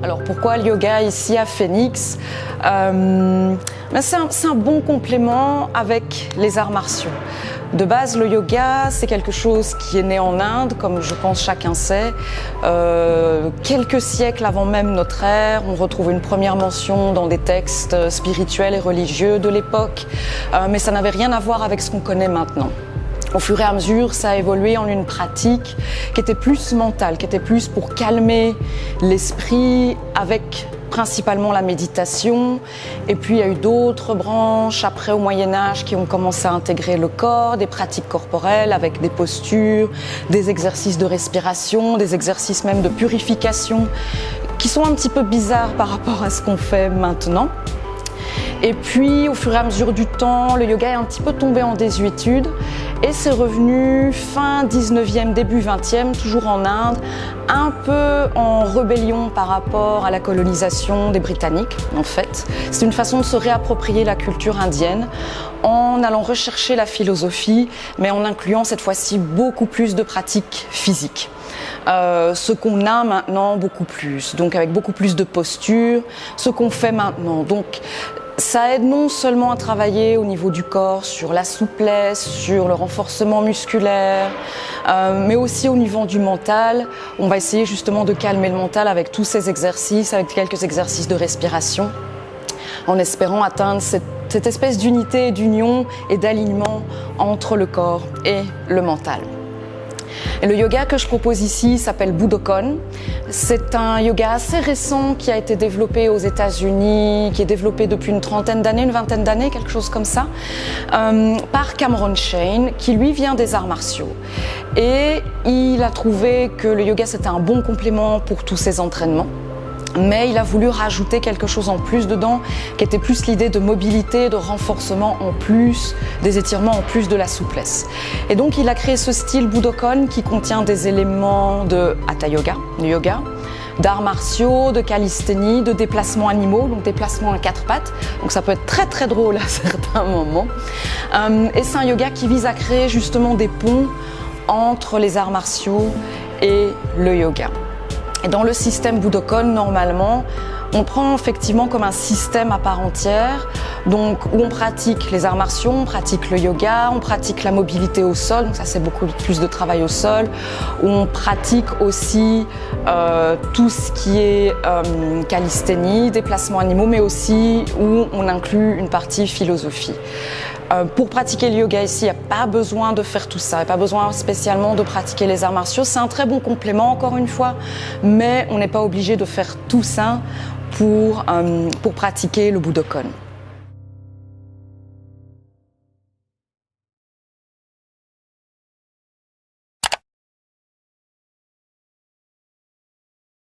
Alors pourquoi le yoga ici à Phoenix? C'est un bon complément avec les arts martiaux. De base, le yoga, c'est quelque chose qui est né en Inde, comme je pense chacun sait. Quelques siècles avant même notre ère, on retrouve une première mention dans des textes spirituels et religieux de l'époque, mais ça n'avait rien à voir avec ce qu'on connaît maintenant. Au fur et à mesure, ça a évolué en une pratique qui était plus mentale, qui était plus pour calmer l'esprit avec principalement la méditation. Et puis il y a eu d'autres branches après au Moyen-Âge qui ont commencé à intégrer le corps, des pratiques corporelles avec des postures, des exercices de respiration, des exercices même de purification qui sont un petit peu bizarres par rapport à ce qu'on fait maintenant. Et puis, au fur et à mesure du temps, le yoga est un petit peu tombé en désuétude et c'est revenu fin 19e, début 20e, toujours en Inde, un peu en rébellion par rapport à la colonisation des Britanniques, en fait. C'est une façon de se réapproprier la culture indienne en allant rechercher la philosophie, mais en incluant cette fois-ci beaucoup plus de pratiques physiques. Ce qu'on a maintenant beaucoup plus, donc avec beaucoup plus de postures, ce qu'on fait maintenant. Donc, ça aide non seulement à travailler au niveau du corps, sur la souplesse, sur le renforcement musculaire, mais aussi au niveau du mental. On va essayer justement de calmer le mental avec tous ces exercices, avec quelques exercices de respiration, en espérant atteindre cette espèce d'unité, d'union et d'alignement entre le corps et le mental. Et le yoga que je propose ici s'appelle Budokon. C'est un yoga assez récent qui a été développé aux États-Unis, qui est développé depuis une trentaine d'années, une vingtaine d'années, quelque chose comme ça, par Cameron Shane, qui lui vient des arts martiaux. Et il a trouvé que le yoga c'était un bon complément pour tous ses entraînements. Mais il a voulu rajouter quelque chose en plus dedans, qui était plus l'idée de mobilité, de renforcement en plus, des étirements en plus de la souplesse. Et donc il a créé ce style Budokon qui contient des éléments de Hatha Yoga, du yoga, d'arts martiaux, de calisthénie, de déplacements animaux, donc déplacements à quatre pattes. Donc ça peut être très très drôle à certains moments. Et c'est un yoga qui vise à créer justement des ponts entre les arts martiaux et le yoga. Et dans le système Budokon, normalement, on prend effectivement comme un système à part entière, donc où on pratique les arts martiaux, on pratique le yoga, on pratique la mobilité au sol, donc ça c'est beaucoup plus de travail au sol, où on pratique aussi tout ce qui est calisthénie, déplacements animaux, mais aussi où on inclut une partie philosophie. Pour pratiquer le yoga ici, il n'y a pas besoin de faire tout ça, il n'y a pas besoin spécialement de pratiquer les arts martiaux. C'est un très bon complément, encore une fois, mais on n'est pas obligé de faire tout ça pour pratiquer le Budokon.